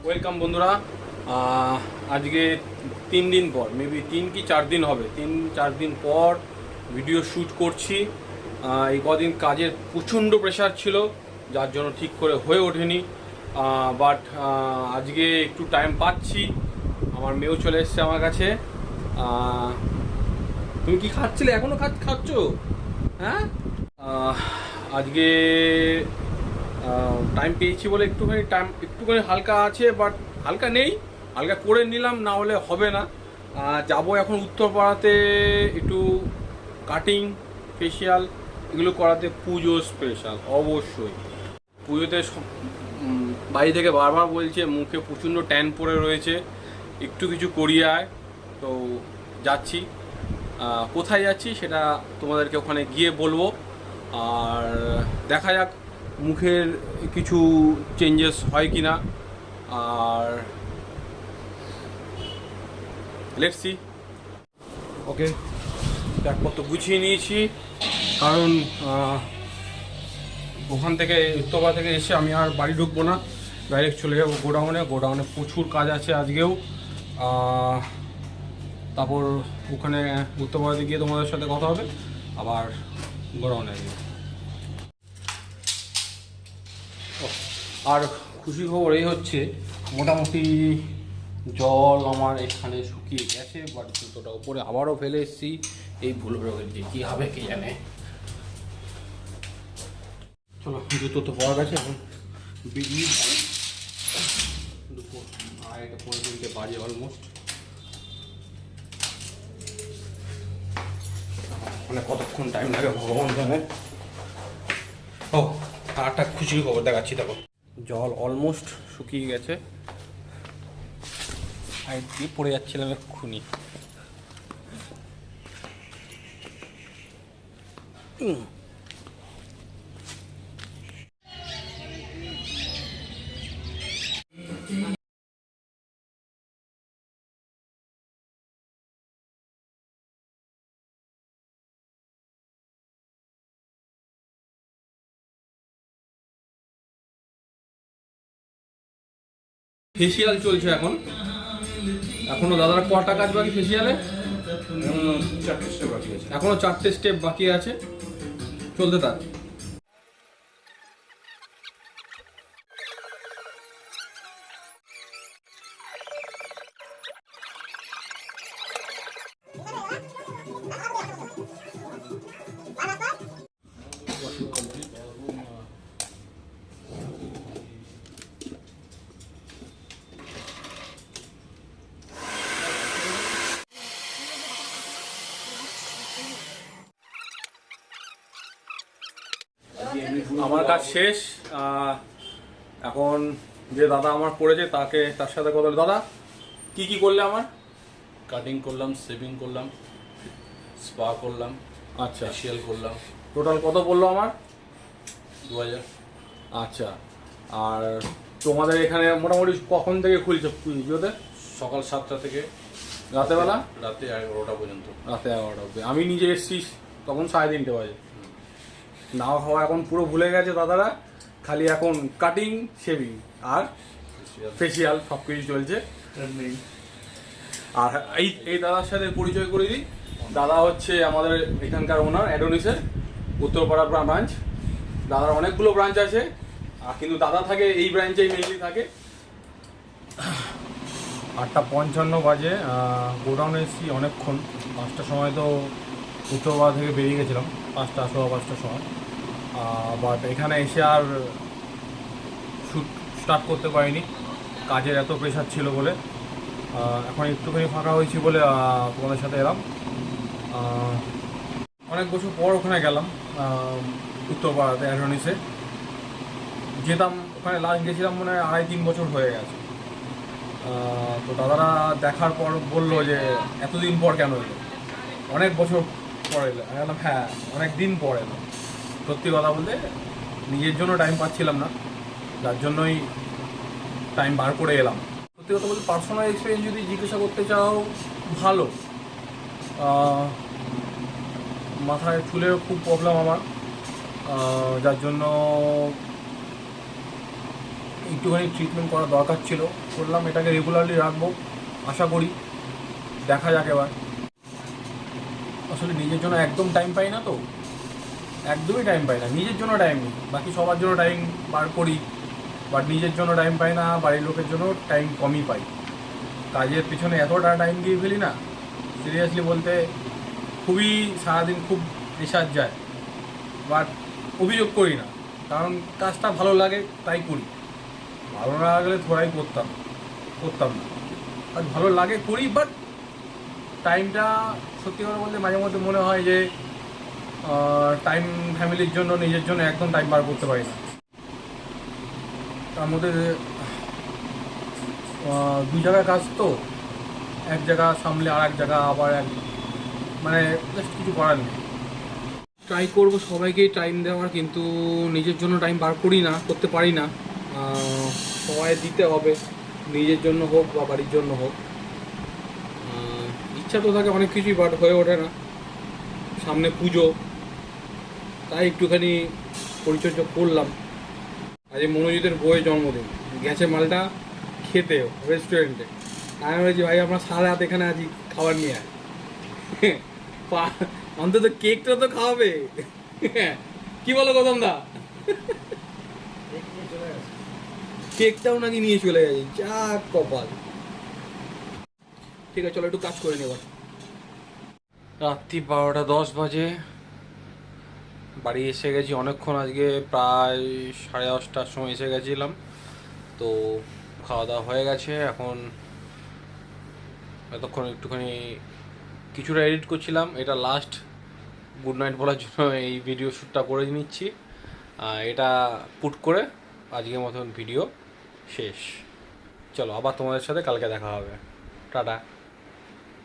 Welcome বন্ধুরা। আজকে 3 দিন পর, মেবি 3 কি 4 দিন হবে, 3-4 দিন পর ভিডিও শ্যুট করছি। এই কদিন কাজের প্রচণ্ড প্রেশার ছিল, যার জন্য ঠিক করে হয়ে ওঠেনি। বাট আজকে একটু টাইম পাচ্ছি। আমার মেয়েও চলে এসছে আমার কাছে। তুমি কি খাচ্ছিলে? এখনও খাচ্ছ? হ্যাঁ, আজকে টাইম পেয়েছি বলে একটুখানি হালকা আছে, বাট হালকা নেই, হালকা করে নিলাম, না হলে হবে না। যাবো এখন উত্তরপাড়াতে একটু কাটিং, ফেসিয়াল এগুলো করাতে। পুজো স্পেশাল অবশ্যই। পুজোতে বাড়ি থেকে বারবার বলছে মুখে প্রচণ্ড ট্যান পড়ে রয়েছে, একটু কিছু করিয়ে আয়। তো যাচ্ছি। কোথায় যাচ্ছি সেটা তোমাদেরকে ওখানে গিয়ে বলবো। আর দেখা যাক মুখের কিছু চেঞ্জেস হয় কি না। আর লেটস সি। ওকে, ব্যাগপত্র গুছিয়ে নিয়েছি, কারণ ওখান থেকে উত্তরপাড়া থেকে এসে আমি আর বাড়ি ঢুকবো না, ডাইরেক্ট চলে যাবো গোডাউনে প্রচুর কাজ আছে আজকেও। তারপর ওখানে উত্তরপাড়াতে গিয়ে তোমাদের সাথে কথা হবে, আবার গোডাউনে গিয়ে। আর খুশি খবর এই হচ্ছে, মোটামুটি জল আমার এখানে শুকিয়ে গেছে, বাট জুতোটা উপরে আবারও ফেলে এসেছি। এই ভুল রোগের যে কী হবে কে জানে। চলো, জুতো তো পাওয়া গেছে, এখন বেরিয়ে দুপুর 2:30-3 বাজে অলমোস্ট। মানে কতক্ষণ টাইম লাগে ভগবান জানে। ও, আর একটা খুশির খবর দেখাচ্ছি, দেখো জল অলমোস্ট শুকিয়ে গেছে। আর দিয়ে পড়ে যাচ্ছিলাম এক্ষুনি। ফেসিয়াল চলছে এখন, এখনো দাদার কটা কাজ বাকি ফেসিয়ালে? 4টে স্টেপ বাকি আছে। এখনো 4টে স্টেপ বাকি আছে, চলতে থাক। আমার কাজ শেষ। এখন যে দাদা আমার পড়েছে তার সাথে কথা বলি। দাদা, কি কি করলে আমার? কাটিং করলাম, শেভিং করলাম, স্পা করলাম, আচ্ছা, ফেশিয়াল করলাম। টোটাল কত পড়লো আমার? 2000। আচ্ছা, আর তোমাদের এখানে মোটামুটি কখন থেকে খুলছে পুজোতে? সকাল 7টা থেকে রাতেবেলা? রাতে 11টা পর্যন্ত। রাতে 11টা অবধি। আমি নিজে এসেছি তখন 3:30 বাজে। নাও খাওয়া এখন পুরো ভুলে গেছে দাদারা, খালি এখন কাটিং, শেভিং আর ফেসিয়াল সব কিছু চলছে। আর এই দাদার সাথে পরিচয় করে দিই। দাদা হচ্ছে আমাদের এখানকার ওনার, অ্যাডোনিসের উত্তরপাড়া ব্রাঞ্চ। দাদার অনেকগুলো ব্রাঞ্চ আছে, কিন্তু দাদা থাকে এই ব্রাঞ্চেই মেইনলি থাকে। 8:55 বাজে, গোডাউনে এসেছি অনেকক্ষণ। 5টার সময় তো উত্তরপাড়া থেকে বেরিয়ে গেছিলাম, 5টার সময়। বাট এখানে এসে আর শ্যুট স্টার্ট করতে পারিনি, কাজের এত প্রেশার ছিল বলে। এখন একটুখানি ফাঁকা হয়েছি বলে তোমাদের সাথে এলাম। অনেক বছর পর ওখানে গেলাম, উত্তরপাড়াতে অ্যাডোনিসে যেতাম। ওখানে লাস্ট গেছিলাম মনে হয় 2.5-3 বছর হয়ে গেছে। তো দাদারা দেখার পর বললো যে এতদিন পর কেন এলো, অনেক বছর পরে এলো। আমি বললাম হ্যাঁ, অনেক দিন পর এলো। সত্যি কথা বলতে নিজের জন্য টাইম পাচ্ছিলাম না, যার জন্যই টাইম বার করে এলাম। সত্যি কথা বলতে পার্সোনাল এক্সপিরিয়েন্স যদি জিজ্ঞাসা করতে চাও, ভালো। মাথায় চুলের খুব প্রবলেম আমার, যার জন্য একটুখানি ট্রিটমেন্ট করা দরকার ছিল, করলাম। এটাকে রেগুলারলি রাখবো আশা করি, দেখা যাক এবার। আসলে নিজের জন্য একদম টাইম পাই না, তো একদমই টাইম পাই না, নিজের জন্য টাইম নেই। বাকি সবার জন্য টাইম বার করি, বাট নিজের জন্য টাইম পাই না, বাড়ির লোকের জন্য টাইম কমই পাই। কাজের পিছনে এতটা টাইম দিয়ে ফেলি না, সিরিয়াসলি বলতে খুবই সারাদিন খুব প্রেশার যায়। বাট অভিযোগ করি না, কারণ কাজটা ভালো লাগে তাই করি। ভালো না লাগলে থোড়াই করতাম না। আর ভালো লাগে করি, বাট টাইমটা সত্যি কথা বলতে মাঝে মধ্যে মনে হয় যে টাইম ফ্যামিলির জন্য, নিজের জন্য একদম টাইম বার করতে পারি না। তার মধ্যে দু জায়গায় কাজ, তো এক জায়গা সামলে আর এক জায়গা আবার মানে জাস্ট কিছু করার নেই। ট্রাই করবো সবাইকেই টাইম দেওয়ার, কিন্তু নিজের জন্য টাইম বার করি না, করতে পারি না। সবাই দিতে হবে, নিজের জন্য হোক বা বাড়ির জন্য হোক। ইচ্ছা তো থাকে অনেক কিছুই, বাট হয়ে ওঠে না। সামনে পুজো, তাই একটুখানি পরিচর্যা করলাম। আজ মনোজিতের বইয়ের জন্মদিন, গেছে মালটা খেতে রেস্টুরেন্টে। আমি বলেছি ভাই আপনার সারা রাত এখানে আছি, খাবার নিয়ে আয়। অন্তত কেকটা তো খাওয়াবে, কি বলো গৌতম দা? কেকটাও নাকি নিয়ে চলে গেছে, যা কপাল। ঠিক আছে, চলো একটু কাজ করে নেবার। রাত্রি 12:10 বাজে, বাড়ি এসে গেছি অনেকক্ষণ, আজকে প্রায় 10:30টার সময় এসে গেছিলাম। তো খাওয়া দাওয়া হয়ে গেছে, এখন এতক্ষণ একটুখানি কিছুটা এডিট করছিলাম। এটা লাস্ট গুড নাইট বলার জন্য এই ভিডিও শ্যুটটা করে নিচ্ছি। এটা পুট করে আজকের মতন ভিডিও শেষ। চলো আবার তোমাদের সাথে কালকে দেখা হবে, টাটা।